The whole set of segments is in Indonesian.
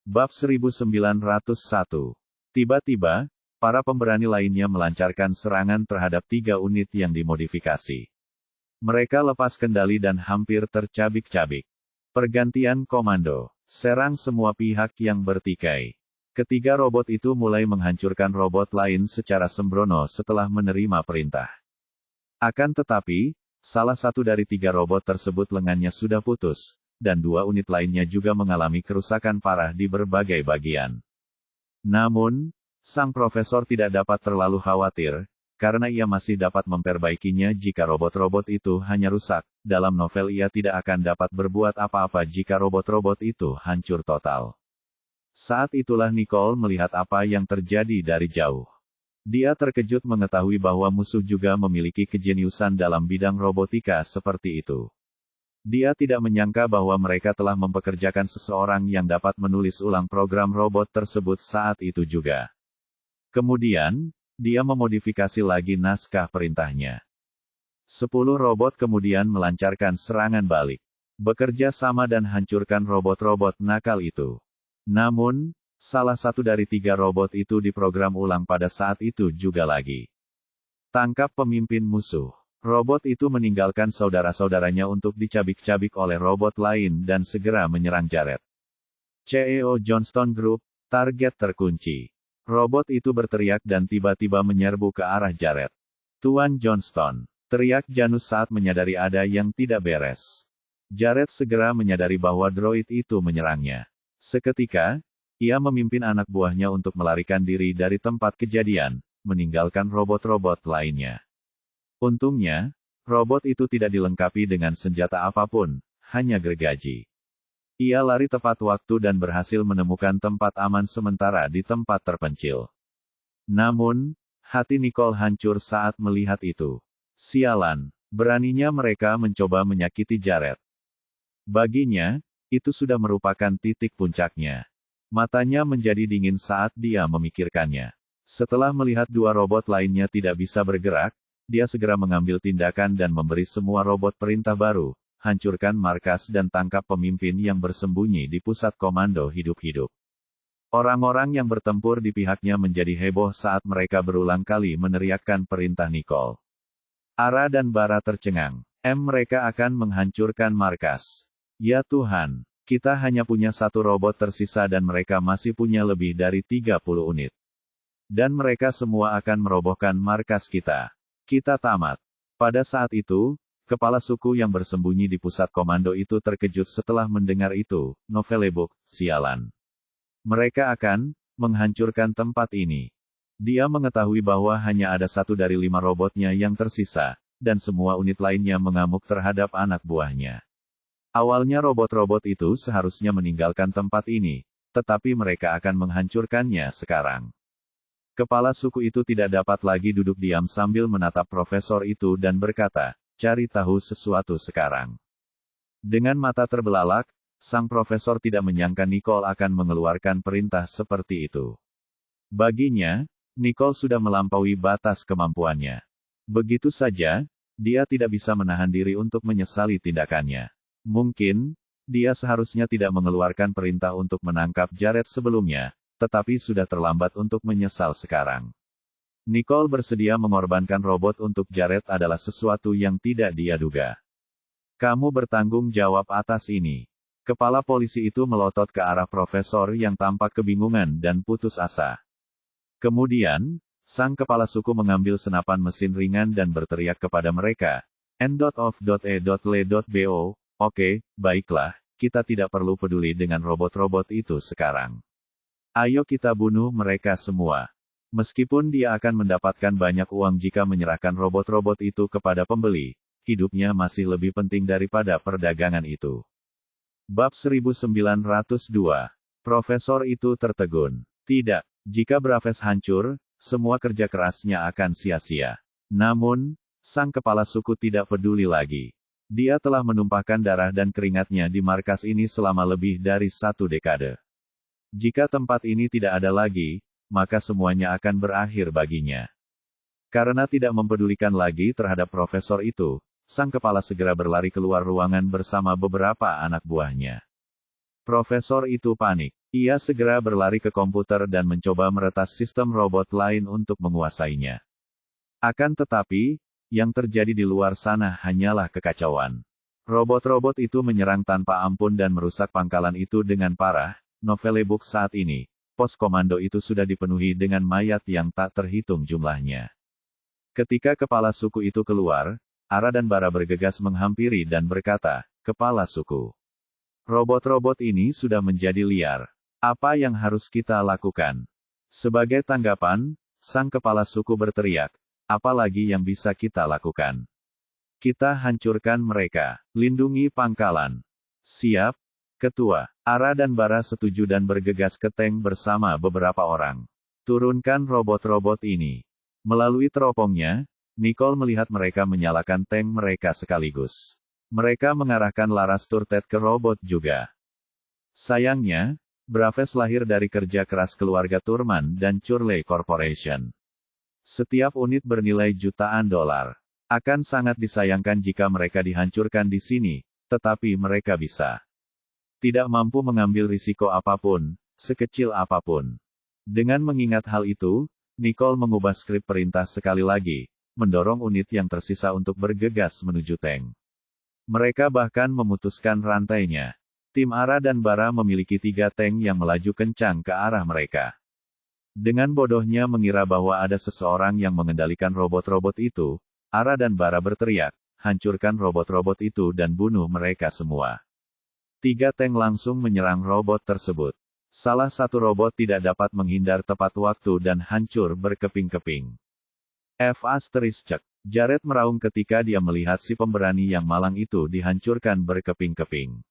Bab 1901. Tiba-tiba, para pemberani lainnya melancarkan serangan terhadap 3 unit yang dimodifikasi. Mereka lepas kendali dan hampir tercabik-cabik. Pergantian komando. Serang semua pihak yang bertikai. Ketiga robot itu mulai menghancurkan robot lain secara sembrono setelah menerima perintah. Akan tetapi, salah satu dari 3 robot tersebut lengannya sudah putus, dan 2 unit lainnya juga mengalami kerusakan parah di berbagai bagian. Namun, sang profesor tidak dapat terlalu khawatir, karena ia masih dapat memperbaikinya jika robot-robot itu hanya rusak. Dalam novel ia tidak akan dapat berbuat apa-apa jika robot-robot itu hancur total. Saat itulah Nicole melihat apa yang terjadi dari jauh. Dia terkejut mengetahui bahwa musuh juga memiliki kejeniusan dalam bidang robotika seperti itu. Dia tidak menyangka bahwa mereka telah mempekerjakan seseorang yang dapat menulis ulang program robot tersebut saat itu juga. Kemudian, dia memodifikasi lagi naskah perintahnya. 10 robot kemudian melancarkan serangan balik. Bekerja sama dan hancurkan robot-robot nakal itu. Namun, salah satu dari 3 robot itu diprogram ulang pada saat itu juga lagi. Tangkap pemimpin musuh. Robot itu meninggalkan saudara-saudaranya untuk dicabik-cabik oleh robot lain dan segera menyerang Jared. CEO Johnston Group, target terkunci. Robot itu berteriak dan tiba-tiba menyerbu ke arah Jared. Tuan Johnston, teriak Janus saat menyadari ada yang tidak beres. Jared segera menyadari bahwa droid itu menyerangnya. Seketika, ia memimpin anak buahnya untuk melarikan diri dari tempat kejadian, meninggalkan robot-robot lainnya. Untungnya, robot itu tidak dilengkapi dengan senjata apapun, hanya gergaji. Ia lari tepat waktu dan berhasil menemukan tempat aman sementara di tempat terpencil. Namun, hati Nicole hancur saat melihat itu. Sialan, beraninya mereka mencoba menyakiti Jared. Baginya, itu sudah merupakan titik puncaknya. Matanya menjadi dingin saat dia memikirkannya. Setelah melihat 2 robot lainnya tidak bisa bergerak, dia segera mengambil tindakan dan memberi semua robot perintah baru, hancurkan markas dan tangkap pemimpin yang bersembunyi di pusat komando hidup-hidup. Orang-orang yang bertempur di pihaknya menjadi heboh saat mereka berulang kali meneriakkan perintah Nicole. Ara dan Bara tercengang. Mereka akan menghancurkan markas. Ya Tuhan, kita hanya punya 1 robot tersisa dan mereka masih punya lebih dari 30 unit. Dan mereka semua akan merobohkan markas kita. Kita tamat. Pada saat itu, kepala suku yang bersembunyi di pusat komando itu terkejut setelah mendengar itu. Novelebook, sialan. Mereka akan menghancurkan tempat ini. Dia mengetahui bahwa hanya ada 1 dari 5 robotnya yang tersisa, dan semua unit lainnya mengamuk terhadap anak buahnya. Awalnya robot-robot itu seharusnya meninggalkan tempat ini, tetapi mereka akan menghancurkannya sekarang. Kepala suku itu tidak dapat lagi duduk diam sambil menatap profesor itu dan berkata, cari tahu sesuatu sekarang. Dengan mata terbelalak, sang profesor tidak menyangka Nicole akan mengeluarkan perintah seperti itu. Baginya, Nicole sudah melampaui batas kemampuannya. Begitu saja, dia tidak bisa menahan diri untuk menyesali tindakannya. Mungkin, dia seharusnya tidak mengeluarkan perintah untuk menangkap Jared sebelumnya, tetapi sudah terlambat untuk menyesal sekarang. Nicole bersedia mengorbankan robot untuk Jared adalah sesuatu yang tidak dia duga. Kamu bertanggung jawab atas ini. Kepala polisi itu melotot ke arah profesor yang tampak kebingungan dan putus asa. Kemudian, sang kepala suku mengambil senapan mesin ringan dan berteriak kepada mereka. N.of.e.le.bo, oke, baiklah, kita tidak perlu peduli dengan robot-robot itu sekarang. Ayo kita bunuh mereka semua. Meskipun dia akan mendapatkan banyak uang jika menyerahkan robot-robot itu kepada pembeli, hidupnya masih lebih penting daripada perdagangan itu. Bab 1902. Profesor itu tertegun. Tidak, jika Braves hancur, semua kerja kerasnya akan sia-sia. Namun, sang kepala suku tidak peduli lagi. Dia telah menumpahkan darah dan keringatnya di markas ini selama lebih dari 1 dekade. Jika tempat ini tidak ada lagi, maka semuanya akan berakhir baginya. Karena tidak mempedulikan lagi terhadap profesor itu, sang kepala segera berlari keluar ruangan bersama beberapa anak buahnya. Profesor itu panik. Ia segera berlari ke komputer dan mencoba meretas sistem robot lain untuk menguasainya. Akan tetapi, yang terjadi di luar sana hanyalah kekacauan. Robot-robot itu menyerang tanpa ampun dan merusak pangkalan itu dengan parah. Novelebook saat ini, pos komando itu sudah dipenuhi dengan mayat yang tak terhitung jumlahnya. Ketika kepala suku itu keluar, Ara dan Bara bergegas menghampiri dan berkata, "Kepala suku, robot-robot ini sudah menjadi liar. Apa yang harus kita lakukan?" Sebagai tanggapan, sang kepala suku berteriak, "Apa lagi yang bisa kita lakukan? Kita hancurkan mereka. Lindungi pangkalan." "Siap, Ketua." Ara dan Bara setuju dan bergegas ke tank bersama beberapa orang. "Turunkan robot-robot ini." Melalui teropongnya, Nicole melihat mereka menyalakan tank mereka sekaligus. Mereka mengarahkan laras turret ke robot juga. Sayangnya, Braves lahir dari kerja keras keluarga Thurman dan Churley Corporation. Setiap unit bernilai jutaan dolar. Akan sangat disayangkan jika mereka dihancurkan di sini, tetapi mereka bisa. Tidak mampu mengambil risiko apapun, sekecil apapun. Dengan mengingat hal itu, Nicole mengubah skrip perintah sekali lagi, mendorong unit yang tersisa untuk bergegas menuju tank. Mereka bahkan memutuskan rantainya. Tim Ara dan Bara memiliki 3 tank yang melaju kencang ke arah mereka. Dengan bodohnya mengira bahwa ada seseorang yang mengendalikan robot-robot itu, Ara dan Bara berteriak, "Hancurkan robot-robot itu dan bunuh mereka semua." 3 tank langsung menyerang robot tersebut. Salah satu robot tidak dapat menghindar tepat waktu dan hancur berkeping-keping. Jared meraung ketika dia melihat si pemberani yang malang itu dihancurkan berkeping-keping.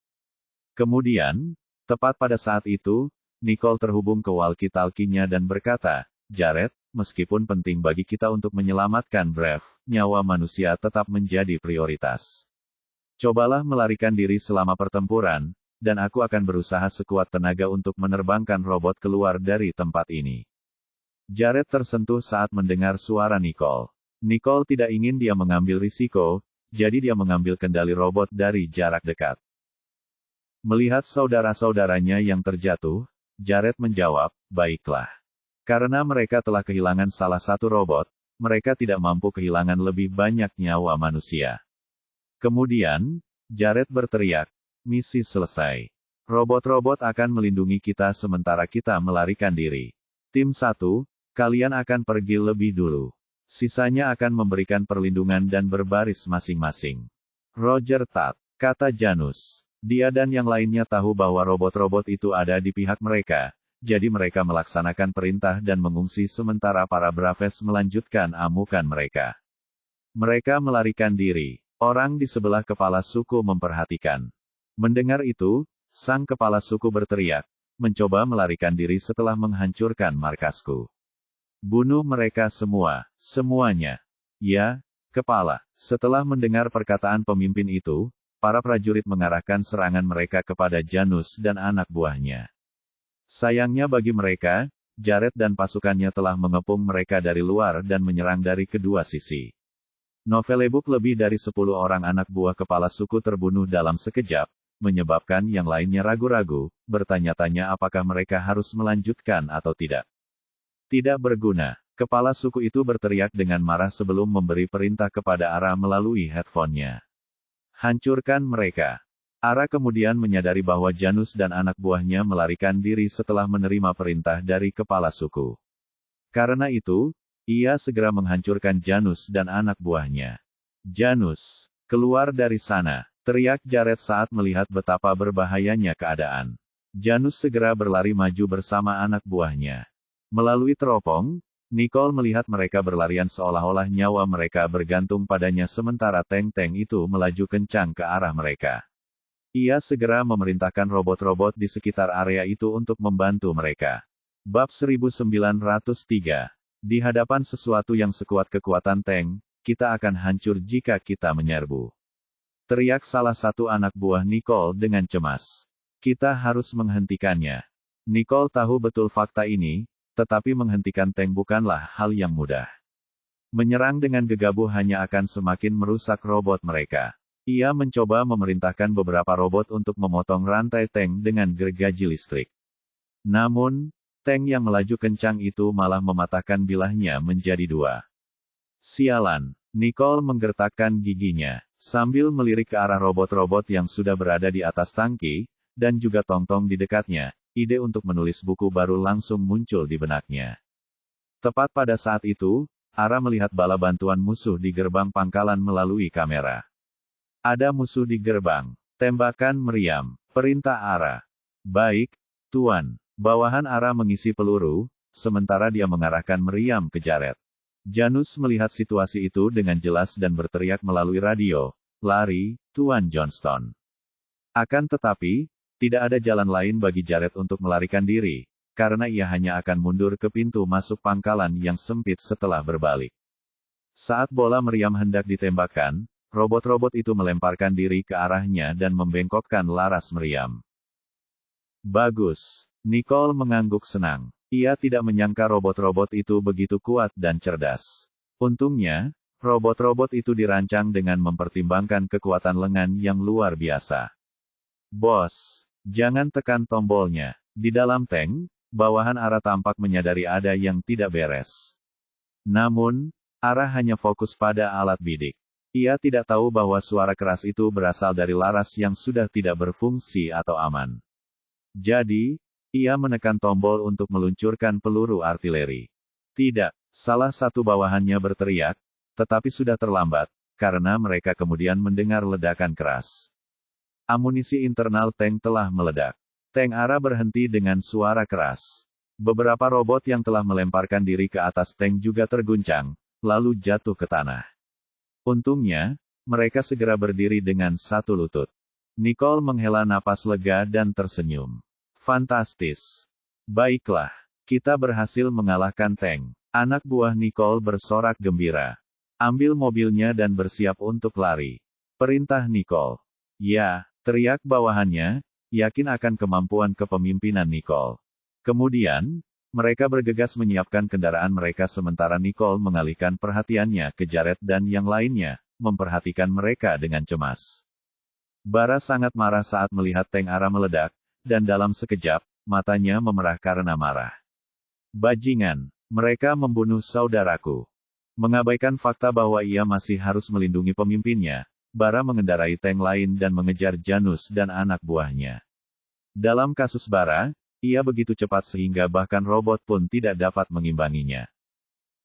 Kemudian, tepat pada saat itu, Nicole terhubung ke walkie-talkie-nya dan berkata, "Jared, meskipun penting bagi kita untuk menyelamatkan Brave, nyawa manusia tetap menjadi prioritas. Cobalah melarikan diri selama pertempuran, dan aku akan berusaha sekuat tenaga untuk menerbangkan robot keluar dari tempat ini." Jared tersentuh saat mendengar suara Nicole. Nicole tidak ingin dia mengambil risiko, jadi dia mengambil kendali robot dari jarak dekat. Melihat saudara-saudaranya yang terjatuh, Jared menjawab, "Baiklah. Karena mereka telah kehilangan salah satu robot, mereka tidak mampu kehilangan lebih banyak nyawa manusia." Kemudian, Jared berteriak, "Misi selesai. Robot-robot akan melindungi kita sementara kita melarikan diri. Tim 1, kalian akan pergi lebih dulu. Sisanya akan memberikan perlindungan dan berbaris masing-masing." "Roger Tat," kata Janus. Dia dan yang lainnya tahu bahwa robot-robot itu ada di pihak mereka, jadi mereka melaksanakan perintah dan mengungsi sementara para Braves melanjutkan amukan mereka. Mereka melarikan diri. Orang di sebelah kepala suku memperhatikan. Mendengar itu, sang kepala suku berteriak, "Mencoba melarikan diri setelah menghancurkan markasku. Bunuh mereka semua, semuanya." "Ya, Kepala." Setelah mendengar perkataan pemimpin itu, para prajurit mengarahkan serangan mereka kepada Janus dan anak buahnya. Sayangnya bagi mereka, Jared dan pasukannya telah mengepung mereka dari luar dan menyerang dari kedua sisi. Novelebook lebih dari 10 orang anak buah kepala suku terbunuh dalam sekejap, menyebabkan yang lainnya ragu-ragu, bertanya-tanya apakah mereka harus melanjutkan atau tidak. "Tidak berguna." Kepala suku itu berteriak dengan marah sebelum memberi perintah kepada Ara melalui headphone-nya. "Hancurkan mereka." Ara kemudian menyadari bahwa Janus dan anak buahnya melarikan diri setelah menerima perintah dari kepala suku. Karena itu, ia segera menghancurkan Janus dan anak buahnya. "Janus, keluar dari sana!" teriak Jared saat melihat betapa berbahayanya keadaan. Janus segera berlari maju bersama anak buahnya. Melalui teropong, Nicole melihat mereka berlarian seolah-olah nyawa mereka bergantung padanya sementara tank-tank itu melaju kencang ke arah mereka. Ia segera memerintahkan robot-robot di sekitar area itu untuk membantu mereka. Bab 1903. Di hadapan sesuatu yang sekuat kekuatan tank, kita akan hancur jika kita menyerbu. Teriak salah satu anak buah Nicole dengan cemas. "Kita harus menghentikannya." Nicole tahu betul fakta ini, tetapi menghentikan tank bukanlah hal yang mudah. Menyerang dengan gegabah hanya akan semakin merusak robot mereka. Ia mencoba memerintahkan beberapa robot untuk memotong rantai tank dengan gergaji listrik. Namun, tank yang melaju kencang itu malah mematahkan bilahnya menjadi dua. Sialan, Nicole menggertakkan giginya, sambil melirik ke arah robot-robot yang sudah berada di atas tangki, dan juga tong-tong di dekatnya. Ide untuk menulis buku baru langsung muncul di benaknya. Tepat pada saat itu, Ara melihat bala bantuan musuh di gerbang pangkalan melalui kamera. Ada musuh di gerbang. Tembakan meriam. Perintah Ara. Baik, Tuan. Bawahan Ara mengisi peluru, sementara dia mengarahkan meriam ke Jared. Janus melihat situasi itu dengan jelas dan berteriak melalui radio, "Lari, Tuan Johnston." Akan tetapi, tidak ada jalan lain bagi Jared untuk melarikan diri, karena ia hanya akan mundur ke pintu masuk pangkalan yang sempit setelah berbalik. Saat bola meriam hendak ditembakkan, robot-robot itu melemparkan diri ke arahnya dan membengkokkan laras meriam. Bagus. Nicole mengangguk senang. Ia tidak menyangka robot-robot itu begitu kuat dan cerdas. Untungnya, robot-robot itu dirancang dengan mempertimbangkan kekuatan lengan yang luar biasa. Bos, jangan tekan tombolnya. Di dalam tank, bawahan Ara tampak menyadari ada yang tidak beres. Namun, Ara hanya fokus pada alat bidik. Ia tidak tahu bahwa suara keras itu berasal dari laras yang sudah tidak berfungsi atau aman. Jadi, ia menekan tombol untuk meluncurkan peluru artileri. Tidak, salah satu bawahannya berteriak, tetapi sudah terlambat, karena mereka kemudian mendengar ledakan keras. Amunisi internal tank telah meledak. Tank Ara berhenti dengan suara keras. Beberapa robot yang telah melemparkan diri ke atas tank juga terguncang, lalu jatuh ke tanah. Untungnya, mereka segera berdiri dengan satu lutut. Nicole menghela napas lega dan tersenyum. Fantastis. Baiklah, kita berhasil mengalahkan tank. Anak buah Nicole bersorak gembira. Ambil mobilnya dan bersiap untuk lari. Perintah Nicole. Ya, teriak bawahannya, yakin akan kemampuan kepemimpinan Nicole. Kemudian, mereka bergegas menyiapkan kendaraan mereka sementara Nicole mengalihkan perhatiannya ke Jared dan yang lainnya, memperhatikan mereka dengan cemas. Bara sangat marah saat melihat tank Ara meledak, dan dalam sekejap, matanya memerah karena marah. Bajingan, mereka membunuh saudaraku. Mengabaikan fakta bahwa ia masih harus melindungi pemimpinnya, Bara mengendarai tank lain dan mengejar Janus dan anak buahnya. Dalam kasus Bara, ia begitu cepat sehingga bahkan robot pun tidak dapat mengimbanginya.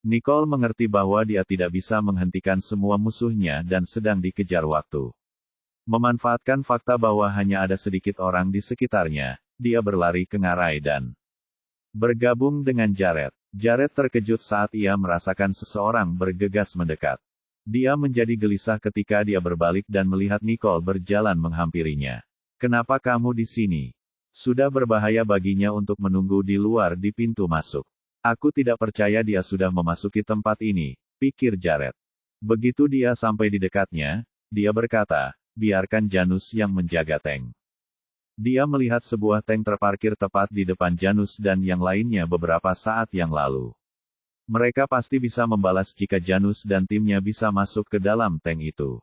Nicole mengerti bahwa dia tidak bisa menghentikan semua musuhnya dan sedang dikejar waktu. Memanfaatkan fakta bahwa hanya ada sedikit orang di sekitarnya, dia berlari ke ngarai dan bergabung dengan Jared. Jared terkejut saat ia merasakan seseorang bergegas mendekat. Dia menjadi gelisah ketika dia berbalik dan melihat Nicole berjalan menghampirinya. "Kenapa kamu di sini?" Sudah berbahaya baginya untuk menunggu di luar di pintu masuk. "Aku tidak percaya dia sudah memasuki tempat ini," pikir Jared. Begitu dia sampai di dekatnya, dia berkata, "Biarkan Janus yang menjaga tank." Dia melihat sebuah tank terparkir tepat di depan Janus dan yang lainnya beberapa saat yang lalu. Mereka pasti bisa membalas jika Janus dan timnya bisa masuk ke dalam tank itu.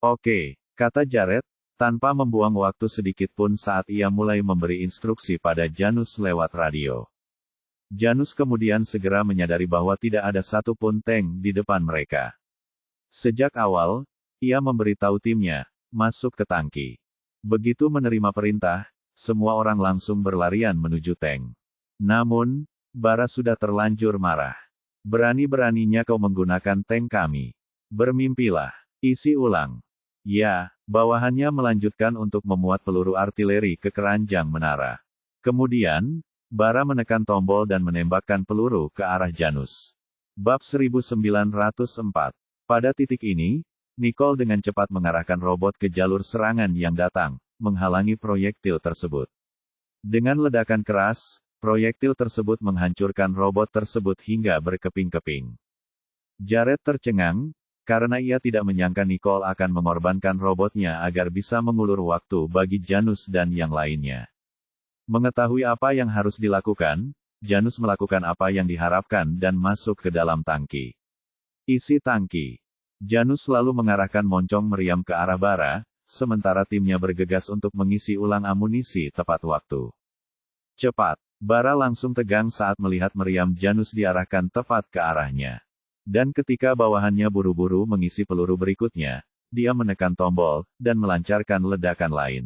"Oke," kata Jared, tanpa membuang waktu sedikit pun saat ia mulai memberi instruksi pada Janus lewat radio. Janus kemudian segera menyadari bahwa tidak ada satupun tank di depan mereka. Sejak awal, ia memberitahu timnya, masuk ke tangki. Begitu menerima perintah, semua orang langsung berlarian menuju tank. Namun, Bara sudah terlanjur marah. "Berani-beraninya kau menggunakan tank kami. Bermimpilah." Isi ulang. Ya, bawahannya melanjutkan untuk memuat peluru artileri ke keranjang menara. Kemudian, Bara menekan tombol dan menembakkan peluru ke arah Janus. Bab 1904. Pada titik ini, Nicole dengan cepat mengarahkan robot ke jalur serangan yang datang, menghalangi proyektil tersebut. Dengan ledakan keras, proyektil tersebut menghancurkan robot tersebut hingga berkeping-keping. Jared tercengang, karena ia tidak menyangka Nicole akan mengorbankan robotnya agar bisa mengulur waktu bagi Janus dan yang lainnya. Mengetahui apa yang harus dilakukan, Janus melakukan apa yang diharapkan dan masuk ke dalam tangki. Isi tangki. Janus lalu mengarahkan moncong meriam ke arah Bara, sementara timnya bergegas untuk mengisi ulang amunisi tepat waktu. Cepat. Bara langsung tegang saat melihat meriam Janus diarahkan tepat ke arahnya. Dan ketika bawahannya buru-buru mengisi peluru berikutnya, dia menekan tombol, dan melancarkan ledakan lain.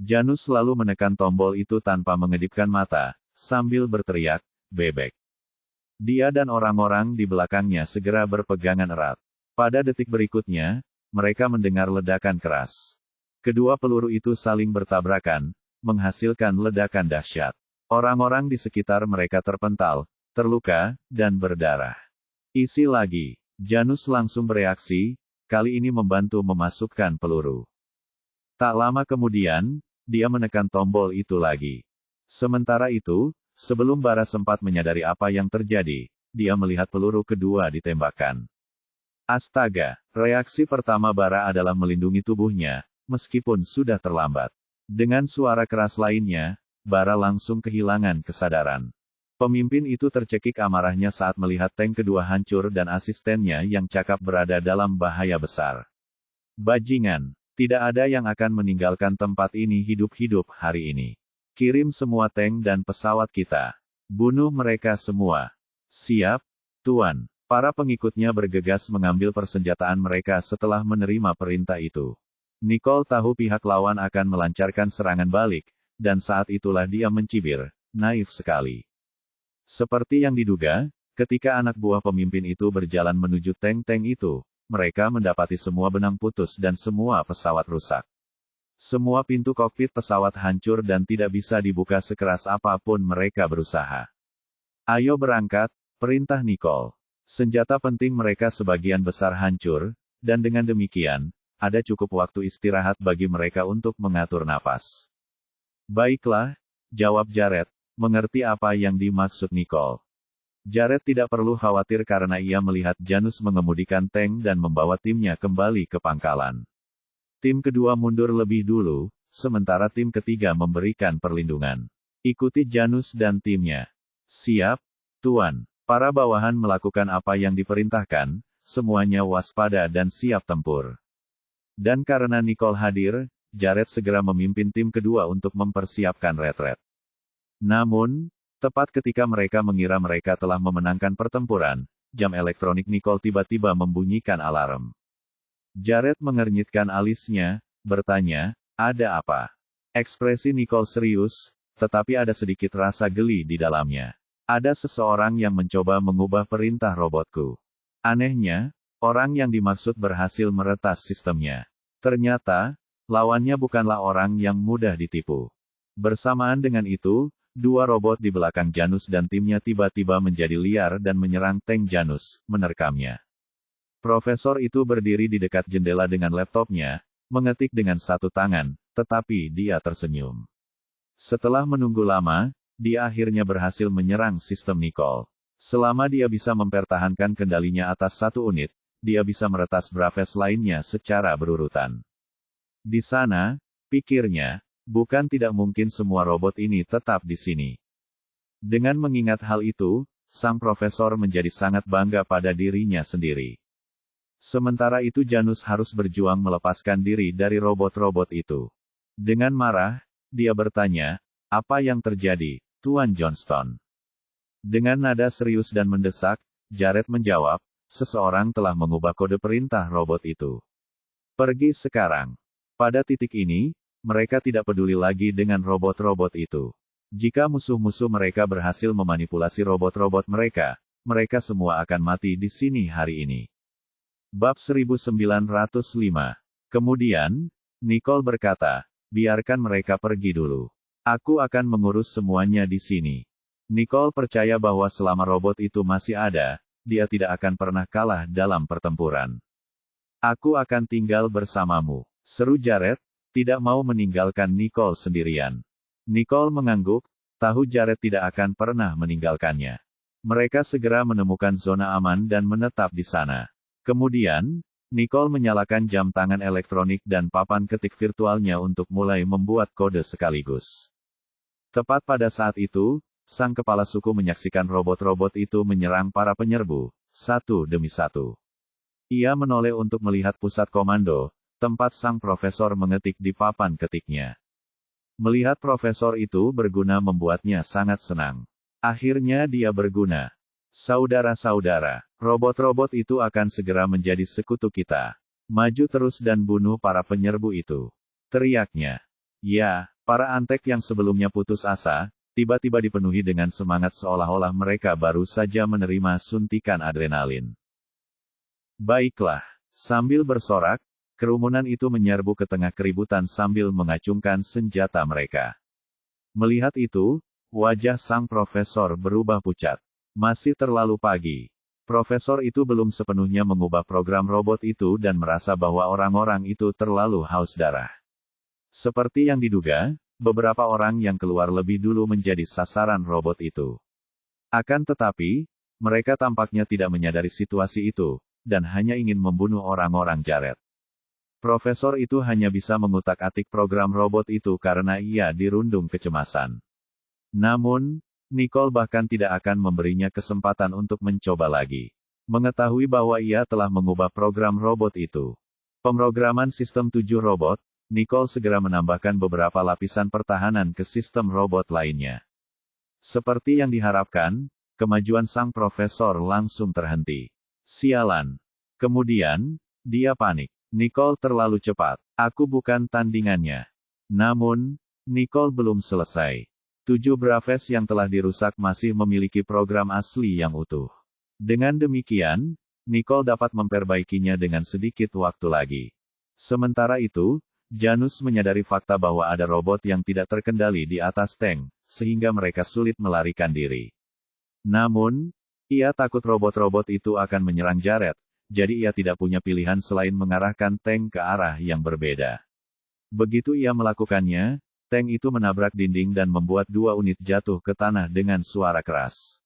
Janus selalu menekan tombol itu tanpa mengedipkan mata, sambil berteriak, "Bebek!" Dia dan orang-orang di belakangnya segera berpegangan erat. Pada detik berikutnya, mereka mendengar ledakan keras. Kedua peluru itu saling bertabrakan, menghasilkan ledakan dahsyat. Orang-orang di sekitar mereka terpental, terluka, dan berdarah. Isi lagi. Janus langsung bereaksi, kali ini membantu memasukkan peluru. Tak lama kemudian, dia menekan tombol itu lagi. Sementara itu, sebelum Bara sempat menyadari apa yang terjadi, dia melihat peluru kedua ditembakkan. Astaga, reaksi pertama Bara adalah melindungi tubuhnya, meskipun sudah terlambat. Dengan suara keras lainnya, Bara langsung kehilangan kesadaran. Pemimpin itu tercekik amarahnya saat melihat tank kedua hancur dan asistennya yang cakap berada dalam bahaya besar. Bajingan, tidak ada yang akan meninggalkan tempat ini hidup-hidup hari ini. Kirim semua tank dan pesawat kita. Bunuh mereka semua. Siap, Tuan. Para pengikutnya bergegas mengambil persenjataan mereka setelah menerima perintah itu. Nicole tahu pihak lawan akan melancarkan serangan balik, dan saat itulah dia mencibir, naif sekali. Seperti yang diduga, ketika anak buah pemimpin itu berjalan menuju tank-tank itu, mereka mendapati semua benang putus dan semua pesawat rusak. Semua pintu kokpit pesawat hancur dan tidak bisa dibuka sekeras apapun mereka berusaha. Ayo berangkat, perintah Nicole. Senjata penting mereka sebagian besar hancur, dan dengan demikian, ada cukup waktu istirahat bagi mereka untuk mengatur napas. Baiklah, jawab Jared, mengerti apa yang dimaksud Nicole. Jared tidak perlu khawatir karena ia melihat Janus mengemudikan tank dan membawa timnya kembali ke pangkalan. Tim kedua mundur lebih dulu, sementara tim ketiga memberikan perlindungan. Ikuti Janus dan timnya. Siap, Tuan. Para bawahan melakukan apa yang diperintahkan, semuanya waspada dan siap tempur. Dan karena Nicole hadir, Jared segera memimpin tim kedua untuk mempersiapkan retret. Namun, tepat ketika mereka mengira mereka telah memenangkan pertempuran, jam elektronik Nicole tiba-tiba membunyikan alarm. Jared mengernyitkan alisnya, bertanya, "Ada apa?" Ekspresi Nicole serius, tetapi ada sedikit rasa geli di dalamnya. Ada seseorang yang mencoba mengubah perintah robotku. Anehnya, orang yang dimaksud berhasil meretas sistemnya. Ternyata, lawannya bukanlah orang yang mudah ditipu. Bersamaan dengan itu, dua robot di belakang Janus dan timnya tiba-tiba menjadi liar dan menyerang tank Janus, menerkamnya. Profesor itu berdiri di dekat jendela dengan laptopnya, mengetik dengan satu tangan, tetapi dia tersenyum. Setelah menunggu lama, dia akhirnya berhasil menyerang sistem Nicole. Selama dia bisa mempertahankan kendalinya atas satu unit, dia bisa meretas Braves lainnya secara berurutan. Di sana, pikirnya, bukan tidak mungkin semua robot ini tetap di sini. Dengan mengingat hal itu, sang profesor menjadi sangat bangga pada dirinya sendiri. Sementara itu Janus harus berjuang melepaskan diri dari robot-robot itu. Dengan marah, dia bertanya, "Apa yang terjadi, Tuan Johnston?" Dengan nada serius dan mendesak, Jared menjawab, "Seseorang telah mengubah kode perintah robot itu. Pergi sekarang." Pada titik ini, mereka tidak peduli lagi dengan robot-robot itu. Jika musuh-musuh mereka berhasil memanipulasi robot-robot mereka, mereka semua akan mati di sini hari ini. Bab 1905. Kemudian, Nicole berkata, "Biarkan mereka pergi dulu. Aku akan mengurus semuanya di sini." Nicole percaya bahwa selama robot itu masih ada, dia tidak akan pernah kalah dalam pertempuran. "Aku akan tinggal bersamamu," seru Jared, tidak mau meninggalkan Nicole sendirian. Nicole mengangguk, tahu Jared tidak akan pernah meninggalkannya. Mereka segera menemukan zona aman dan menetap di sana. Kemudian, Nicole menyalakan jam tangan elektronik dan papan ketik virtualnya untuk mulai membuat kode sekaligus. Tepat pada saat itu, sang kepala suku menyaksikan robot-robot itu menyerang para penyerbu, satu demi satu. Ia menoleh untuk melihat pusat komando, tempat sang profesor mengetik di papan ketiknya. Melihat profesor itu berguna membuatnya sangat senang. Akhirnya dia berguna. Saudara-saudara, robot-robot itu akan segera menjadi sekutu kita. Maju terus dan bunuh para penyerbu itu. Teriaknya. Ya, para antek yang sebelumnya putus asa, tiba-tiba dipenuhi dengan semangat seolah-olah mereka baru saja menerima suntikan adrenalin. Baiklah, sambil bersorak, kerumunan itu menyerbu ke tengah keributan sambil mengacungkan senjata mereka. Melihat itu, wajah sang profesor berubah pucat. Masih terlalu pagi. Profesor itu belum sepenuhnya mengubah program robot itu dan merasa bahwa orang-orang itu terlalu haus darah. Seperti yang diduga, beberapa orang yang keluar lebih dulu menjadi sasaran robot itu. Akan tetapi, mereka tampaknya tidak menyadari situasi itu, dan hanya ingin membunuh orang-orang Jared. Profesor itu hanya bisa mengutak-atik program robot itu karena ia dirundung kecemasan. Namun, Nicole bahkan tidak akan memberinya kesempatan untuk mencoba lagi. Mengetahui bahwa ia telah mengubah program robot itu. Pemrograman sistem 7 robot, Nicole segera menambahkan beberapa lapisan pertahanan ke sistem robot lainnya. Seperti yang diharapkan, kemajuan sang profesor langsung terhenti. Sialan. Kemudian, dia panik. Nicole terlalu cepat. Aku bukan tandingannya. Namun, Nicole belum selesai. 7 Braves yang telah dirusak masih memiliki program asli yang utuh. Dengan demikian, Nicole dapat memperbaikinya dengan sedikit waktu lagi. Sementara itu, Janus menyadari fakta bahwa ada robot yang tidak terkendali di atas tank, sehingga mereka sulit melarikan diri. Namun, ia takut robot-robot itu akan menyerang Jared, jadi ia tidak punya pilihan selain mengarahkan tank ke arah yang berbeda. Begitu ia melakukannya, tank itu menabrak dinding dan membuat 2 unit jatuh ke tanah dengan suara keras.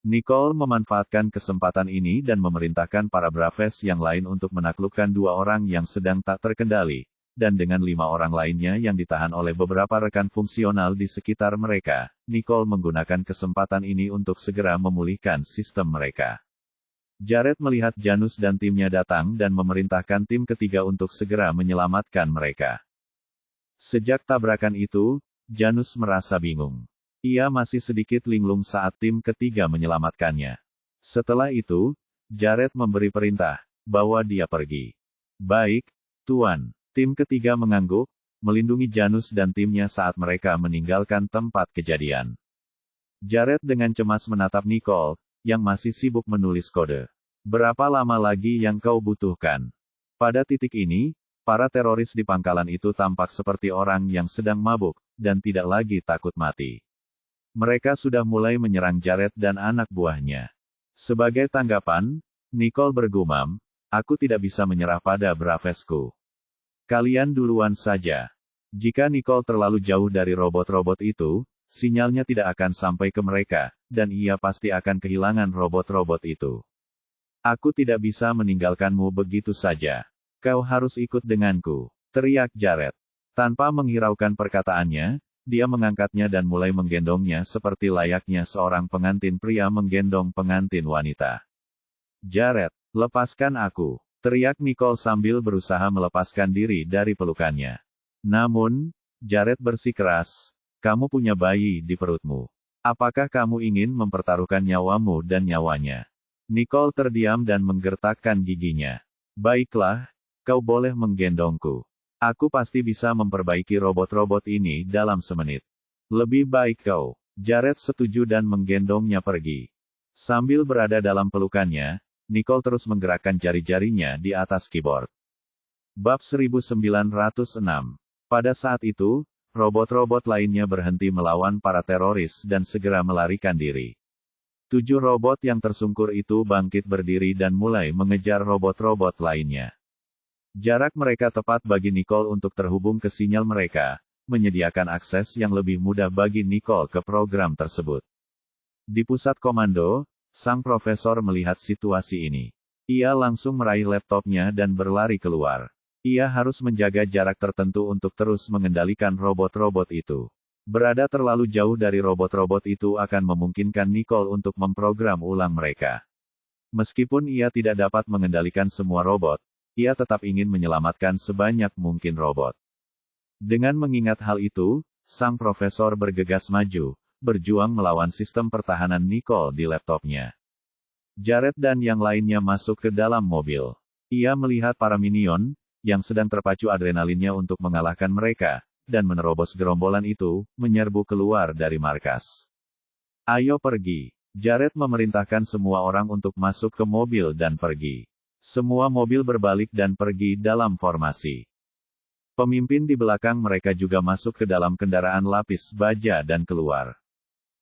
Nicole memanfaatkan kesempatan ini dan memerintahkan para Braves yang lain untuk menaklukkan 2 orang yang sedang tak terkendali, dan dengan 5 orang lainnya yang ditahan oleh beberapa rekan fungsional di sekitar mereka, Nicole menggunakan kesempatan ini untuk segera memulihkan sistem mereka. Jared melihat Janus dan timnya datang dan memerintahkan tim ketiga untuk segera menyelamatkan mereka. Sejak tabrakan itu, Janus merasa bingung. Ia masih sedikit linglung saat tim ketiga menyelamatkannya. Setelah itu, Jared memberi perintah, bahwa dia pergi. Baik, Tuan. Tim ketiga mengangguk, melindungi Janus dan timnya saat mereka meninggalkan tempat kejadian. Jared dengan cemas menatap Nicole, yang masih sibuk menulis kode. Berapa lama lagi yang kau butuhkan? Pada titik ini, para teroris di pangkalan itu tampak seperti orang yang sedang mabuk, dan tidak lagi takut mati. Mereka sudah mulai menyerang Jared dan anak buahnya. Sebagai tanggapan, Nicole bergumam, aku tidak bisa menyerah pada Bravesku. Kalian duluan saja. Jika Nicole terlalu jauh dari robot-robot itu, sinyalnya tidak akan sampai ke mereka, dan ia pasti akan kehilangan robot-robot itu. Aku tidak bisa meninggalkanmu begitu saja. Kau harus ikut denganku, teriak Jared. Tanpa menghiraukan perkataannya, dia mengangkatnya dan mulai menggendongnya seperti layaknya seorang pengantin pria menggendong pengantin wanita. Jared, lepaskan aku, teriak Nicole sambil berusaha melepaskan diri dari pelukannya. Namun, Jared bersikeras, kamu punya bayi di perutmu. Apakah kamu ingin mempertaruhkan nyawamu dan nyawanya? Nicole terdiam dan menggertakkan giginya. Baiklah, kau boleh menggendongku. Aku pasti bisa memperbaiki robot-robot ini dalam semenit. Lebih baik kau. Jared setuju dan menggendongnya pergi. Sambil berada dalam pelukannya, Nicole terus menggerakkan jari-jarinya di atas keyboard. Bab 1906. Pada saat itu, robot-robot lainnya berhenti melawan para teroris dan segera melarikan diri. 7 robot yang tersungkur itu bangkit berdiri dan mulai mengejar robot-robot lainnya. Jarak mereka tepat bagi Nicole untuk terhubung ke sinyal mereka, menyediakan akses yang lebih mudah bagi Nicole ke program tersebut. Di pusat komando, sang profesor melihat situasi ini. Ia langsung meraih laptopnya dan berlari keluar. Ia harus menjaga jarak tertentu untuk terus mengendalikan robot-robot itu. Berada terlalu jauh dari robot-robot itu akan memungkinkan Nicole untuk memprogram ulang mereka. Meskipun ia tidak dapat mengendalikan semua robot, ia tetap ingin menyelamatkan sebanyak mungkin robot. Dengan mengingat hal itu, sang profesor bergegas maju, berjuang melawan sistem pertahanan Nicole di laptopnya. Jared dan yang lainnya masuk ke dalam mobil. Ia melihat para minion, yang sedang terpacu adrenalinnya untuk mengalahkan mereka, dan menerobos gerombolan itu, menyerbu keluar dari markas. Ayo pergi. Jared memerintahkan semua orang untuk masuk ke mobil dan pergi. Semua mobil berbalik dan pergi dalam formasi. Pemimpin di belakang mereka juga masuk ke dalam kendaraan lapis baja dan keluar.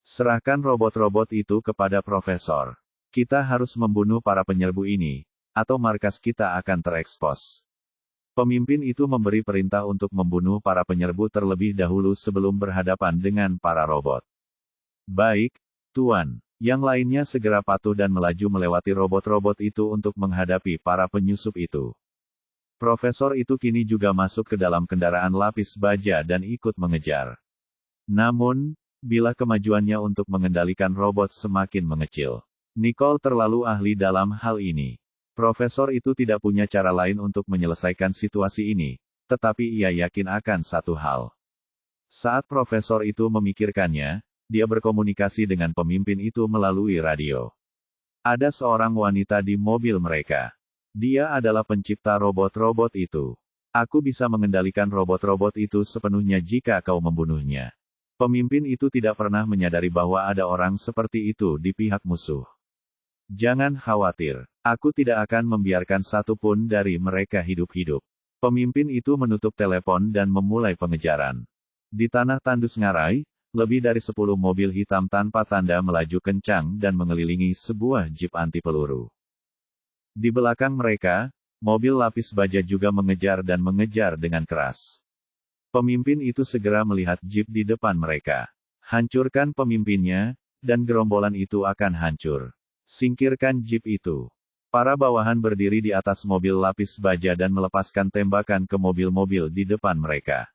Serahkan robot-robot itu kepada Profesor. Kita harus membunuh para penyerbu ini, atau markas kita akan terekspos. Pemimpin itu memberi perintah untuk membunuh para penyerbu terlebih dahulu sebelum berhadapan dengan para robot. Baik, Tuan. Yang lainnya segera patuh dan melaju melewati robot-robot itu untuk menghadapi para penyusup itu. Profesor itu kini juga masuk ke dalam kendaraan lapis baja dan ikut mengejar. Namun, bila kemajuannya untuk mengendalikan robot semakin mengecil. Nicole terlalu ahli dalam hal ini. Profesor itu tidak punya cara lain untuk menyelesaikan situasi ini, tetapi ia yakin akan satu hal. Saat profesor itu memikirkannya, dia berkomunikasi dengan pemimpin itu melalui radio. Ada seorang wanita di mobil mereka. Dia adalah pencipta robot-robot itu. Aku bisa mengendalikan robot-robot itu sepenuhnya jika kau membunuhnya. Pemimpin itu tidak pernah menyadari bahwa ada orang seperti itu di pihak musuh. Jangan khawatir, aku tidak akan membiarkan satu pun dari mereka hidup-hidup. Pemimpin itu menutup telepon dan memulai pengejaran. Di tanah tandus ngarai, lebih dari 10 mobil hitam tanpa tanda melaju kencang dan mengelilingi sebuah jeep anti peluru. Di belakang mereka, mobil lapis baja juga mengejar dan mengejar dengan keras. Pemimpin itu segera melihat jeep di depan mereka. Hancurkan pemimpinnya, dan gerombolan itu akan hancur. Singkirkan jeep itu. Para bawahan berdiri di atas mobil lapis baja dan melepaskan tembakan ke mobil-mobil di depan mereka.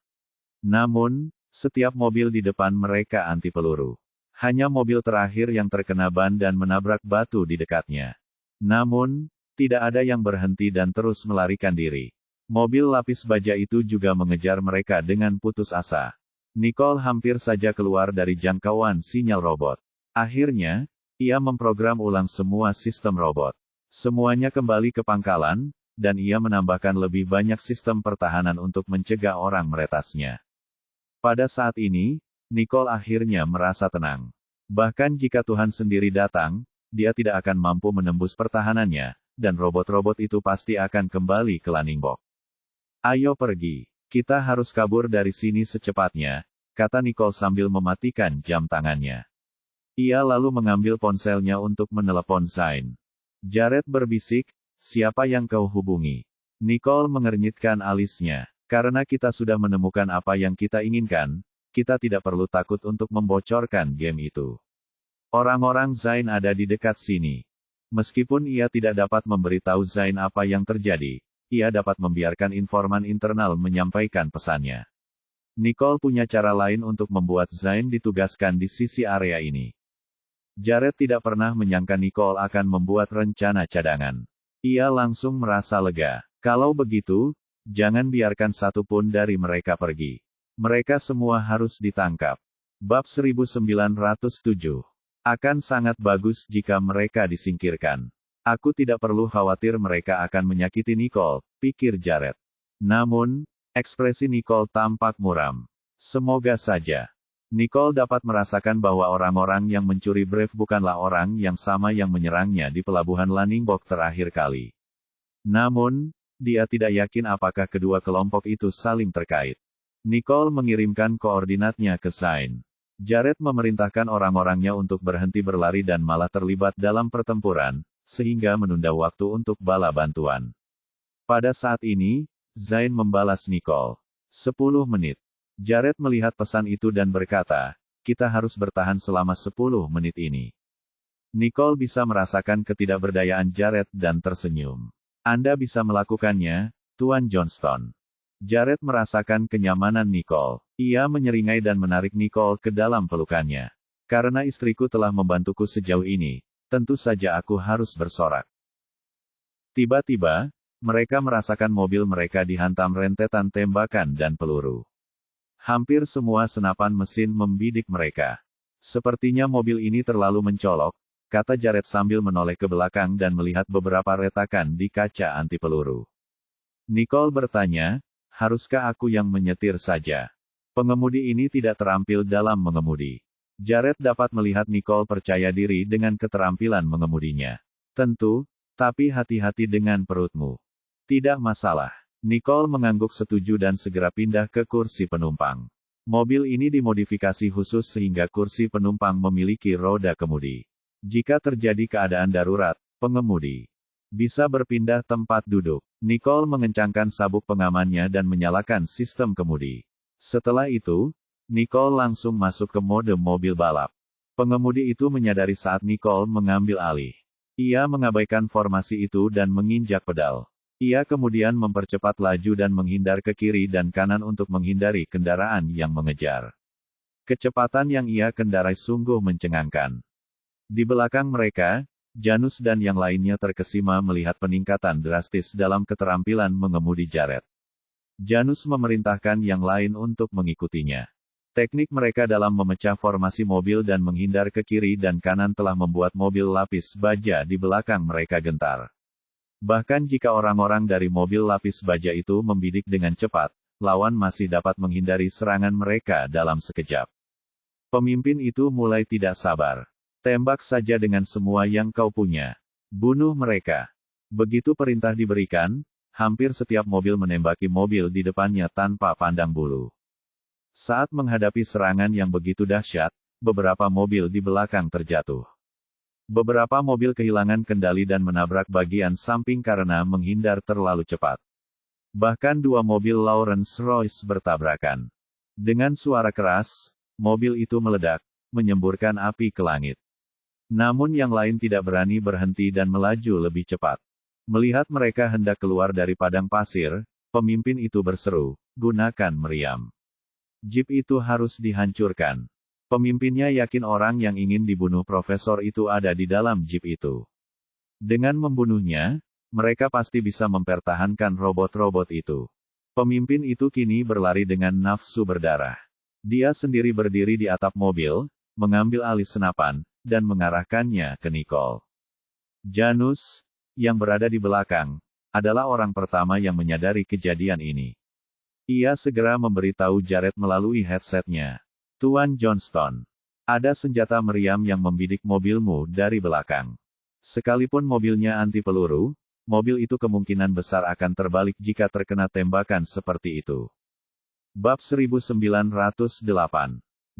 Namun, setiap mobil di depan mereka anti peluru. Hanya mobil terakhir yang terkena ban dan menabrak batu di dekatnya. Namun, tidak ada yang berhenti dan terus melarikan diri. Mobil lapis baja itu juga mengejar mereka dengan putus asa. Nicole hampir saja keluar dari jangkauan sinyal robot. Akhirnya, ia memprogram ulang semua sistem robot. Semuanya kembali ke pangkalan, dan ia menambahkan lebih banyak sistem pertahanan untuk mencegah orang meretasnya. Pada saat ini, Nicole akhirnya merasa tenang. Bahkan jika Tuhan sendiri datang, dia tidak akan mampu menembus pertahanannya, dan robot-robot itu pasti akan kembali ke landing box. Ayo pergi. Kita harus kabur dari sini secepatnya, kata Nicole sambil mematikan jam tangannya. Ia lalu mengambil ponselnya untuk menelepon Zain. Jared berbisik, siapa yang kau hubungi? Nicole mengernyitkan alisnya. Karena kita sudah menemukan apa yang kita inginkan, kita tidak perlu takut untuk membocorkan game itu. Orang-orang Zain ada di dekat sini. Meskipun ia tidak dapat memberitahu Zain apa yang terjadi, ia dapat membiarkan informan internal menyampaikan pesannya. Nicole punya cara lain untuk membuat Zain ditugaskan di sisi area ini. Jared tidak pernah menyangka Nicole akan membuat rencana cadangan. Ia langsung merasa lega. Kalau begitu, jangan biarkan satu pun dari mereka pergi. Mereka semua harus ditangkap. Bab 1907. Akan sangat bagus jika mereka disingkirkan. Aku tidak perlu khawatir mereka akan menyakiti Nicole, pikir Jared. Namun, ekspresi Nicole tampak muram. Semoga saja. Nicole dapat merasakan bahwa orang-orang yang mencuri Brave bukanlah orang yang sama yang menyerangnya di pelabuhan landing box terakhir kali. Namun, dia tidak yakin apakah kedua kelompok itu saling terkait. Nicole mengirimkan koordinatnya ke Zain. Jared memerintahkan orang-orangnya untuk berhenti berlari dan malah terlibat dalam pertempuran, sehingga menunda waktu untuk bala bantuan. Pada saat ini, Zain membalas Nicole. 10 menit. Jared melihat pesan itu dan berkata, kita harus bertahan selama 10 menit ini. Nicole bisa merasakan ketidakberdayaan Jared dan tersenyum. Anda bisa melakukannya, Tuan Johnston. Jared merasakan kenyamanan Nicole. Ia menyeringai dan menarik Nicole ke dalam pelukannya. Karena istriku telah membantuku sejauh ini, tentu saja aku harus bersorak. Tiba-tiba, mereka merasakan mobil mereka dihantam rentetan tembakan dan peluru. Hampir semua senapan mesin membidik mereka. Sepertinya mobil ini terlalu mencolok, kata Jared sambil menoleh ke belakang dan melihat beberapa retakan di kaca anti peluru. Nicole bertanya, haruskah aku yang menyetir saja? Pengemudi ini tidak terampil dalam mengemudi. Jared dapat melihat Nicole percaya diri dengan keterampilan mengemudinya. Tentu, tapi hati-hati dengan perutmu. Tidak masalah. Nicole mengangguk setuju dan segera pindah ke kursi penumpang. Mobil ini dimodifikasi khusus sehingga kursi penumpang memiliki roda kemudi. Jika terjadi keadaan darurat, pengemudi bisa berpindah tempat duduk. Nicole mengencangkan sabuk pengamannya dan menyalakan sistem kemudi. Setelah itu, Nicole langsung masuk ke mode mobil balap. Pengemudi itu menyadari saat Nicole mengambil alih. Ia mengabaikan formasi itu dan menginjak pedal. Ia kemudian mempercepat laju dan menghindar ke kiri dan kanan untuk menghindari kendaraan yang mengejar. Kecepatan yang ia kendarai sungguh mencengangkan. Di belakang mereka, Janus dan yang lainnya terkesima melihat peningkatan drastis dalam keterampilan mengemudi Jared. Janus memerintahkan yang lain untuk mengikutinya. Teknik mereka dalam memecah formasi mobil dan menghindar ke kiri dan kanan telah membuat mobil lapis baja di belakang mereka gentar. Bahkan jika orang-orang dari mobil lapis baja itu membidik dengan cepat, lawan masih dapat menghindari serangan mereka dalam sekejap. Pemimpin itu mulai tidak sabar. Tembak saja dengan semua yang kau punya. Bunuh mereka. Begitu perintah diberikan, hampir setiap mobil menembaki mobil di depannya tanpa pandang bulu. Saat menghadapi serangan yang begitu dahsyat, beberapa mobil di belakang terjatuh. Beberapa mobil kehilangan kendali dan menabrak bagian samping karena menghindar terlalu cepat. Bahkan dua mobil Lawrence Royce bertabrakan. Dengan suara keras, mobil itu meledak, menyemburkan api ke langit. Namun yang lain tidak berani berhenti dan melaju lebih cepat. Melihat mereka hendak keluar dari padang pasir, pemimpin itu berseru, gunakan meriam. Jeep itu harus dihancurkan. Pemimpinnya yakin orang yang ingin dibunuh profesor itu ada di dalam jeep itu. Dengan membunuhnya, mereka pasti bisa mempertahankan robot-robot itu. Pemimpin itu kini berlari dengan nafsu berdarah. Dia sendiri berdiri di atap mobil, mengambil alih senapan, dan mengarahkannya ke Nicole. Janus, yang berada di belakang, adalah orang pertama yang menyadari kejadian ini. Ia segera memberitahu Jared melalui headsetnya. Tuan Johnston, ada senjata meriam yang membidik mobilmu dari belakang. Sekalipun mobilnya anti peluru, mobil itu kemungkinan besar akan terbalik jika terkena tembakan seperti itu. Bab 1908.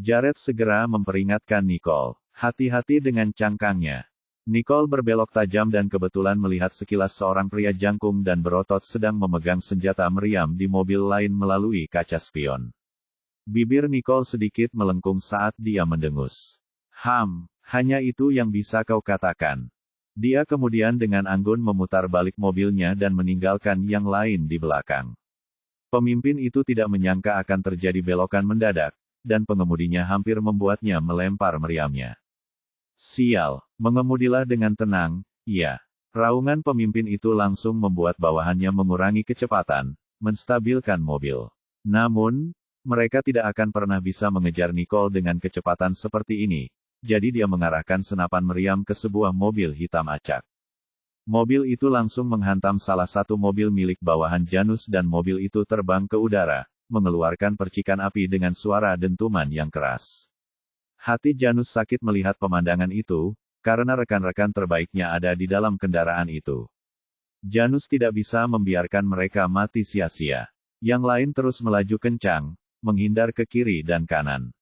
Jared segera memperingatkan Nicole. Hati-hati dengan cangkangnya. Nicole berbelok tajam dan kebetulan melihat sekilas seorang pria jangkung dan berotot sedang memegang senjata meriam di mobil lain melalui kaca spion. Bibir Nicole sedikit melengkung saat dia mendengus. Hanya itu yang bisa kau katakan. Dia kemudian dengan anggun memutar balik mobilnya dan meninggalkan yang lain di belakang. Pemimpin itu tidak menyangka akan terjadi belokan mendadak, dan pengemudinya hampir membuatnya melempar meriamnya. Sial, mengemudilah dengan tenang, ya. Raungan pemimpin itu langsung membuat bawahannya mengurangi kecepatan, menstabilkan mobil. Namun, mereka tidak akan pernah bisa mengejar Nicole dengan kecepatan seperti ini, jadi dia mengarahkan senapan meriam ke sebuah mobil hitam acak. Mobil itu langsung menghantam salah satu mobil milik bawahan Janus dan mobil itu terbang ke udara, mengeluarkan percikan api dengan suara dentuman yang keras. Hati Janus sakit melihat pemandangan itu, karena rekan-rekan terbaiknya ada di dalam kendaraan itu. Janus tidak bisa membiarkan mereka mati sia-sia. Yang lain terus melaju kencang, menghindar ke kiri dan kanan.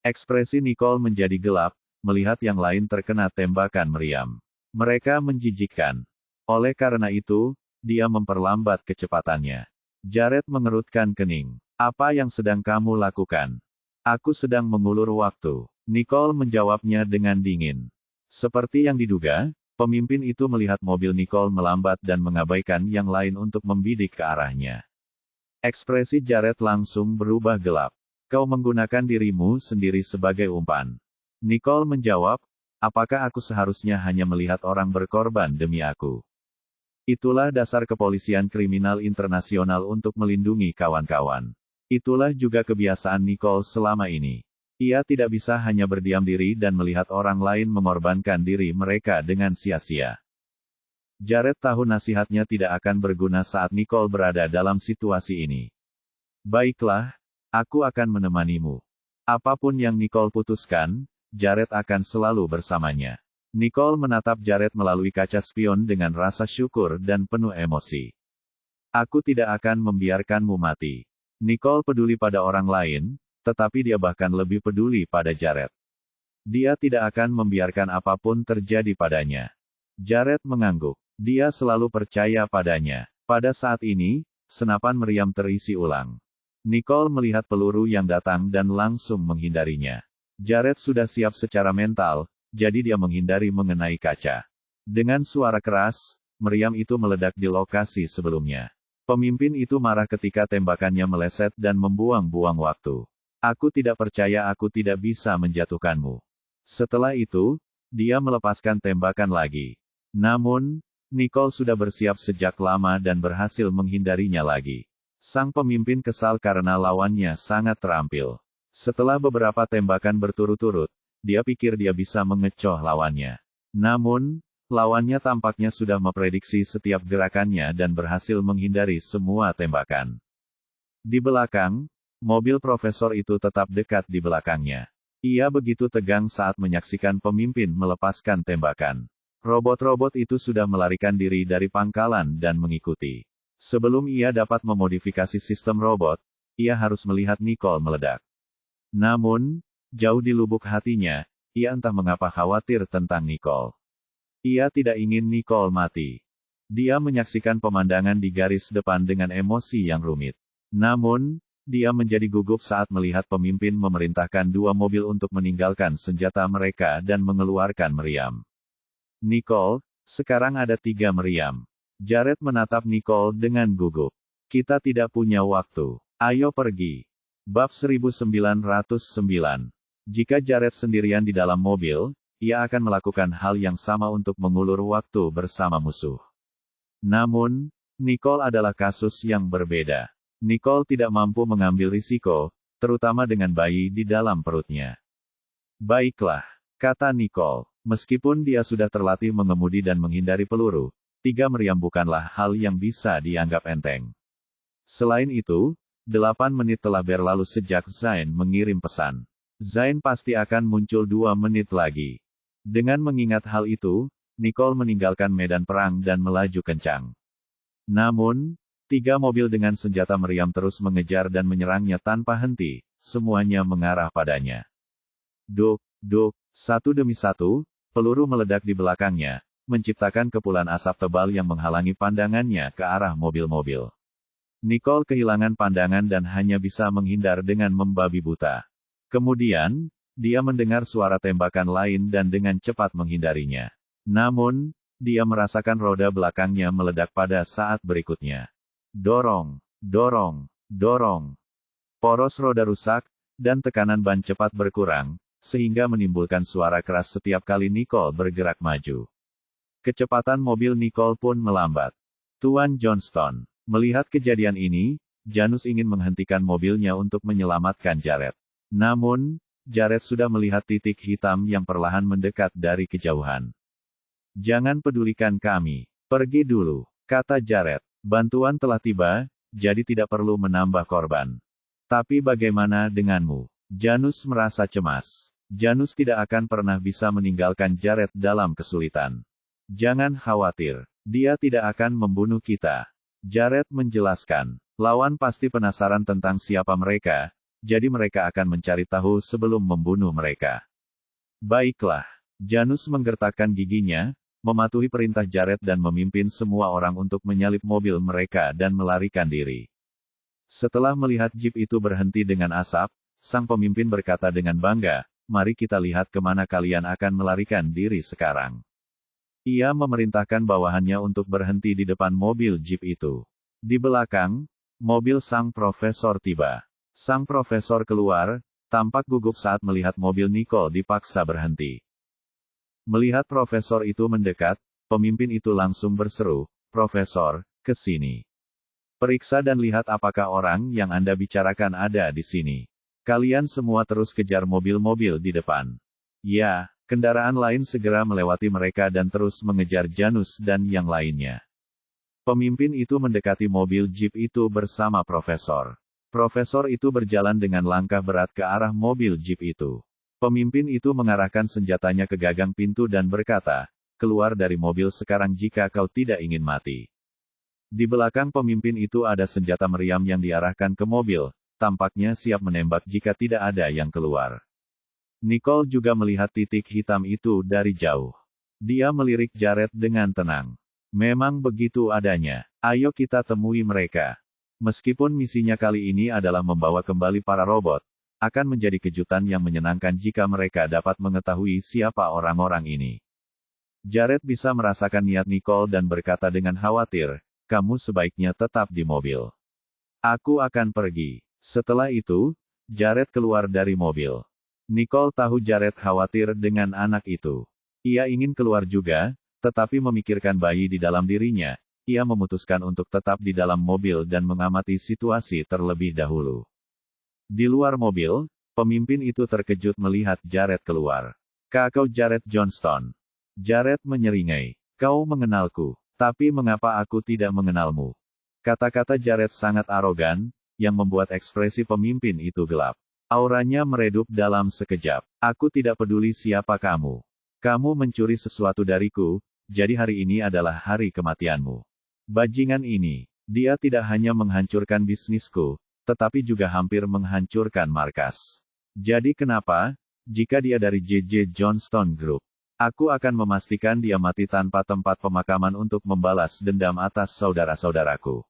Ekspresi Nicole menjadi gelap, melihat yang lain terkena tembakan meriam. Mereka menjijikkan. Oleh karena itu, dia memperlambat kecepatannya. Jared mengerutkan kening. Apa yang sedang kamu lakukan? Aku sedang mengulur waktu. Nicole menjawabnya dengan dingin. Seperti yang diduga, pemimpin itu melihat mobil Nicole melambat dan mengabaikan yang lain untuk membidik ke arahnya. Ekspresi Jared langsung berubah gelap. Kau menggunakan dirimu sendiri sebagai umpan. Nicole menjawab, apakah aku seharusnya hanya melihat orang berkorban demi aku? Itulah dasar kepolisian kriminal internasional untuk melindungi kawan-kawan. Itulah juga kebiasaan Nicole selama ini. Ia tidak bisa hanya berdiam diri dan melihat orang lain mengorbankan diri mereka dengan sia-sia. Jared tahu nasihatnya tidak akan berguna saat Nicole berada dalam situasi ini. Baiklah, aku akan menemanimu. Apapun yang Nicole putuskan, Jared akan selalu bersamanya. Nicole menatap Jared melalui kaca spion dengan rasa syukur dan penuh emosi. Aku tidak akan membiarkanmu mati. Nicole peduli pada orang lain, tetapi dia bahkan lebih peduli pada Jared. Dia tidak akan membiarkan apapun terjadi padanya. Jared mengangguk. Dia selalu percaya padanya. Pada saat ini, senapan meriam terisi ulang. Nicole melihat peluru yang datang dan langsung menghindarinya. Jared sudah siap secara mental, jadi dia menghindari mengenai kaca. Dengan suara keras, meriam itu meledak di lokasi sebelumnya. Pemimpin itu marah ketika tembakannya meleset dan membuang-buang waktu. Aku tidak percaya aku tidak bisa menjatuhkanmu. Setelah itu, dia melepaskan tembakan lagi. Namun, Nicole sudah bersiap sejak lama dan berhasil menghindarinya lagi. Sang pemimpin kesal karena lawannya sangat terampil. Setelah beberapa tembakan berturut-turut, dia pikir dia bisa mengecoh lawannya. Namun, lawannya tampaknya sudah memprediksi setiap gerakannya dan berhasil menghindari semua tembakan. Di belakang, mobil profesor itu tetap dekat di belakangnya. Ia begitu tegang saat menyaksikan pemimpin melepaskan tembakan. Robot-robot itu sudah melarikan diri dari pangkalan dan mengikuti. Sebelum ia dapat memodifikasi sistem robot, ia harus melihat Nicole meledak. Namun, jauh di lubuk hatinya, ia entah mengapa khawatir tentang Nicole. Ia tidak ingin Nicole mati. Dia menyaksikan pemandangan di garis depan dengan emosi yang rumit. Namun, dia menjadi gugup saat melihat pemimpin memerintahkan dua mobil untuk meninggalkan senjata mereka dan mengeluarkan meriam. Nicole, sekarang ada 3 meriam. Jared menatap Nicole dengan gugup. Kita tidak punya waktu. Ayo pergi. Bab 1909. Jika Jared sendirian di dalam mobil, ia akan melakukan hal yang sama untuk mengulur waktu bersama musuh. Namun, Nicole adalah kasus yang berbeda. Nicole tidak mampu mengambil risiko, terutama dengan bayi di dalam perutnya. Baiklah, kata Nicole. Meskipun dia sudah terlatih mengemudi dan menghindari peluru, 3 meriam bukanlah hal yang bisa dianggap enteng. Selain itu, 8 menit telah berlalu sejak Zain mengirim pesan. Zain pasti akan muncul 2 menit lagi. Dengan mengingat hal itu, Nicole meninggalkan medan perang dan melaju kencang. Namun, 3 mobil dengan senjata meriam terus mengejar dan menyerangnya tanpa henti, semuanya mengarah padanya. Duk, duk, satu demi satu, peluru meledak di belakangnya, menciptakan kepulan asap tebal yang menghalangi pandangannya ke arah mobil-mobil. Nicole kehilangan pandangan dan hanya bisa menghindar dengan membabi buta. Kemudian, dia mendengar suara tembakan lain dan dengan cepat menghindarinya. Namun, dia merasakan roda belakangnya meledak pada saat berikutnya. Dorong, dorong, dorong. Poros roda rusak, dan tekanan ban cepat berkurang, sehingga menimbulkan suara keras setiap kali Nicole bergerak maju. Kecepatan mobil Nicole pun melambat. Tuan Johnston, melihat kejadian ini, Janus ingin menghentikan mobilnya untuk menyelamatkan Jared. Namun, Jared sudah melihat titik hitam yang perlahan mendekat dari kejauhan. Jangan pedulikan kami. Pergi dulu, kata Jared. Bantuan telah tiba, jadi tidak perlu menambah korban. Tapi bagaimana denganmu? Janus merasa cemas. Janus tidak akan pernah bisa meninggalkan Jared dalam kesulitan. Jangan khawatir, dia tidak akan membunuh kita. Jared menjelaskan. Lawan pasti penasaran tentang siapa mereka, jadi mereka akan mencari tahu sebelum membunuh mereka. Baiklah. Janus menggertakkan giginya, mematuhi perintah Jared dan memimpin semua orang untuk menyalip mobil mereka dan melarikan diri. Setelah melihat jeep itu berhenti dengan asap, sang pemimpin berkata dengan bangga, "Mari kita lihat kemana kalian akan melarikan diri sekarang." Ia memerintahkan bawahannya untuk berhenti di depan mobil jeep itu. Di belakang, mobil sang profesor tiba. Sang profesor keluar, tampak gugup saat melihat mobil Nicole dipaksa berhenti. Melihat profesor itu mendekat, pemimpin itu langsung berseru, "Profesor, ke sini." Periksa dan lihat apakah orang yang Anda bicarakan ada di sini. Kalian semua terus kejar mobil-mobil di depan. Ya, kendaraan lain segera melewati mereka dan terus mengejar Janus dan yang lainnya. Pemimpin itu mendekati mobil jeep itu bersama Profesor. Profesor itu berjalan dengan langkah berat ke arah mobil jeep itu. Pemimpin itu mengarahkan senjatanya ke gagang pintu dan berkata, "Keluar dari mobil sekarang jika kau tidak ingin mati." Di belakang pemimpin itu ada senjata meriam yang diarahkan ke mobil, tampaknya siap menembak jika tidak ada yang keluar. Nicole juga melihat titik hitam itu dari jauh. Dia melirik Jared dengan tenang. Memang begitu adanya. Ayo kita temui mereka. Meskipun misinya kali ini adalah membawa kembali para robot, akan menjadi kejutan yang menyenangkan jika mereka dapat mengetahui siapa orang-orang ini. Jared bisa merasakan niat Nicole dan berkata dengan khawatir, "Kamu sebaiknya tetap di mobil. Aku akan pergi." Setelah itu, Jared keluar dari mobil. Nicole tahu Jared khawatir dengan anak itu. Ia ingin keluar juga, tetapi memikirkan bayi di dalam dirinya, ia memutuskan untuk tetap di dalam mobil dan mengamati situasi terlebih dahulu. Di luar mobil, pemimpin itu terkejut melihat Jared keluar. "Kau Jared Johnston." Jared menyeringai. "Kau mengenalku, tapi mengapa aku tidak mengenalmu?" Kata-kata Jared sangat arogan, yang membuat ekspresi pemimpin itu gelap. Auranya meredup dalam sekejap. "Aku tidak peduli siapa kamu. Kamu mencuri sesuatu dariku, jadi hari ini adalah hari kematianmu." Bajingan ini, dia tidak hanya menghancurkan bisnisku, tetapi juga hampir menghancurkan markas. Jadi kenapa, jika dia dari JJ Johnston Group, aku akan memastikan dia mati tanpa tempat pemakaman untuk membalas dendam atas saudara-saudaraku.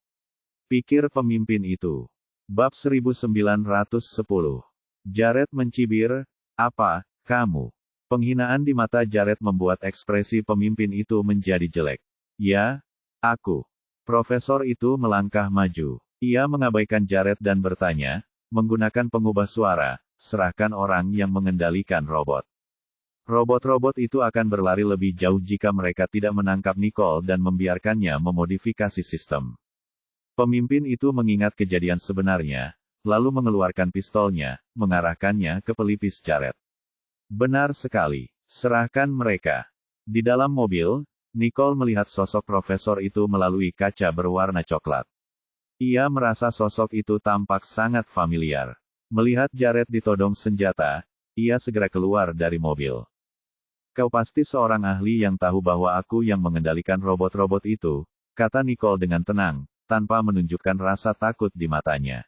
Pikir pemimpin itu. Bab 1910. Jared mencibir, "Apa, kamu?" Penghinaan di mata Jared membuat ekspresi pemimpin itu menjadi jelek. "Ya, aku." Profesor itu melangkah maju. Ia mengabaikan Jared dan bertanya, menggunakan pengubah suara, "Serahkan orang yang mengendalikan robot." Robot-robot itu akan berlari lebih jauh jika mereka tidak menangkap Nicole dan membiarkannya memodifikasi sistem. Pemimpin itu mengingat kejadian sebenarnya, lalu mengeluarkan pistolnya, mengarahkannya ke pelipis Jared. "Benar sekali. Serahkan mereka." Di dalam mobil, Nicole melihat sosok profesor itu melalui kaca berwarna coklat. Ia merasa sosok itu tampak sangat familiar. Melihat Jared ditodong senjata, ia segera keluar dari mobil. "Kau pasti seorang ahli yang tahu bahwa aku yang mengendalikan robot-robot itu," kata Nicole dengan tenang, tanpa menunjukkan rasa takut di matanya.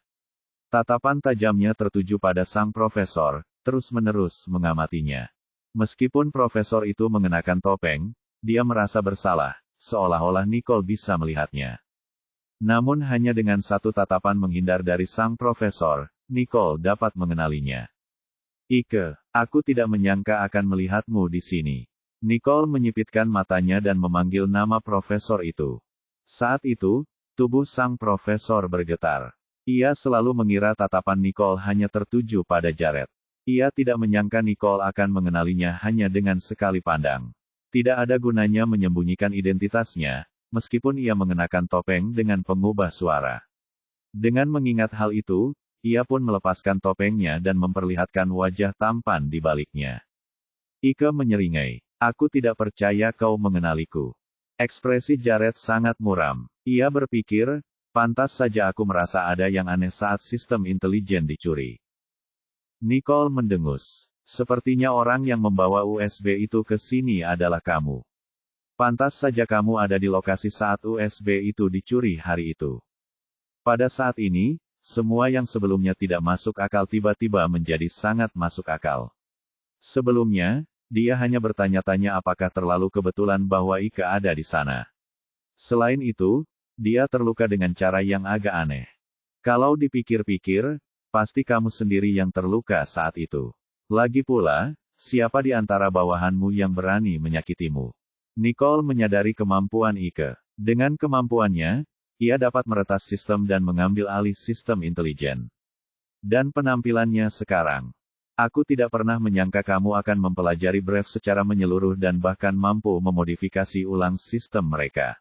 Tatapan tajamnya tertuju pada sang profesor, terus-menerus mengamatinya. Meskipun profesor itu mengenakan topeng, dia merasa bersalah, seolah-olah Nicole bisa melihatnya. Namun hanya dengan satu tatapan menghindar dari sang profesor, Nicole dapat mengenalinya. "Ike, aku tidak menyangka akan melihatmu di sini." Nicole menyipitkan matanya dan memanggil nama profesor itu. Saat itu, tubuh sang profesor bergetar. Ia selalu mengira tatapan Nicole hanya tertuju pada Jared. Ia tidak menyangka Nicole akan mengenalinya hanya dengan sekali pandang. Tidak ada gunanya menyembunyikan identitasnya, meskipun ia mengenakan topeng dengan pengubah suara. Dengan mengingat hal itu, ia pun melepaskan topengnya dan memperlihatkan wajah tampan di baliknya. Ike menyeringai. "Aku tidak percaya kau mengenaliku." Ekspresi Jared sangat muram. Ia berpikir, pantas saja aku merasa ada yang aneh saat sistem intelijen dicuri. Nicole mendengus. "Sepertinya orang yang membawa USB itu ke sini adalah kamu. Pantas saja kamu ada di lokasi saat USB itu dicuri hari itu." Pada saat ini, semua yang sebelumnya tidak masuk akal tiba-tiba menjadi sangat masuk akal. Sebelumnya, dia hanya bertanya-tanya apakah terlalu kebetulan bahwa Ike ada di sana. Selain itu, dia terluka dengan cara yang agak aneh. Kalau dipikir-pikir, pasti kamu sendiri yang terluka saat itu. Lagi pula, siapa di antara bawahanmu yang berani menyakitimu? Nicole menyadari kemampuan Ike. Dengan kemampuannya, ia dapat meretas sistem dan mengambil alih sistem intelijen. Dan penampilannya sekarang. "Aku tidak pernah menyangka kamu akan mempelajari Brave secara menyeluruh dan bahkan mampu memodifikasi ulang sistem mereka.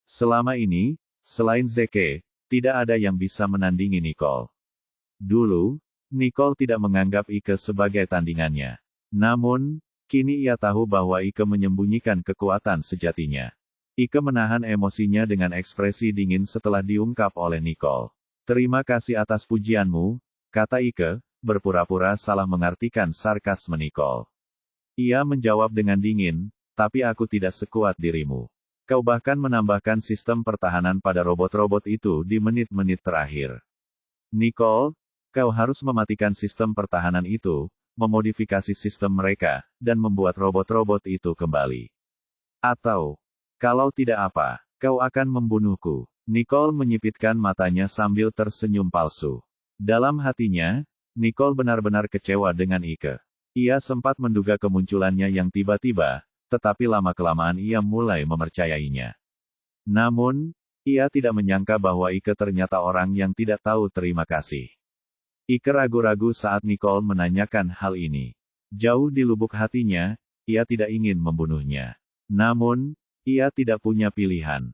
Selama ini, selain Zeke, Tidak ada yang bisa menandingi Nicole. Dulu, Nicole tidak menganggap Ike sebagai tandingannya. Namun, kini ia tahu bahwa Ike menyembunyikan kekuatan sejatinya. Ike menahan emosinya dengan ekspresi dingin setelah diungkap oleh Nicole. Terima kasih atas pujianmu, kata Ike, berpura-pura salah mengartikan sarkasme Nicole. Ia menjawab dengan dingin, tapi aku tidak sekuat dirimu. Kau bahkan menambahkan sistem pertahanan pada robot-robot itu di menit-menit terakhir. Nicole, kau harus mematikan sistem pertahanan itu, memodifikasi sistem mereka, dan membuat robot-robot itu kembali. Atau, kalau tidak apa, kau akan membunuhku. Nicole menyipitkan matanya sambil tersenyum palsu. Dalam hatinya, Nicole benar-benar kecewa dengan Ike. Ia sempat menduga kemunculannya yang tiba-tiba, tetapi lama-kelamaan ia mulai mempercayainya. Namun, ia tidak menyangka bahwa Ike ternyata orang yang tidak tahu terima kasih. Ike ragu-ragu saat Nicole menanyakan hal ini. Jauh di lubuk hatinya, ia tidak ingin membunuhnya. Namun, ia tidak punya pilihan.